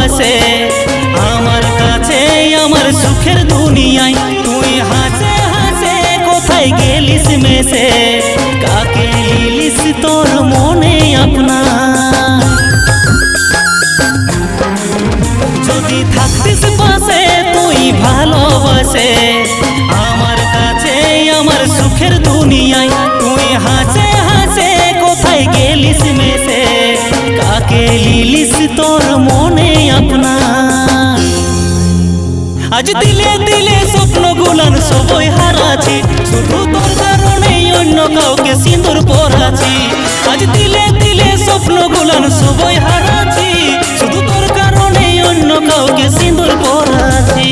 ভালোবাসে আমার কাছে আমার সুখের দুনিয়ায় তুই হাসে হাসে কোথায় গেলিস মেশে কাকে লিলিস তোর মনে আপনা যদি থাকতিস পাশে তুই ভালোবাসে আমার কাছে আমার সুখের দুনিয়ায় তুই হাসে হাসে কোথায় গেলিস মেশে কাকে লিলিস তোর মনে আপনা আজ দিলে দিলে স্বপ্ন গুলান সবই হারাছি শুধু তোর কারণে অন্য কাউকে সিঁদুর পরাছি আজ দিলে দিলে স্বপ্ন গুলান সবই হারাছি শুধু তোর কারণে অন্য কাউকে সিঁদুর পরাছি।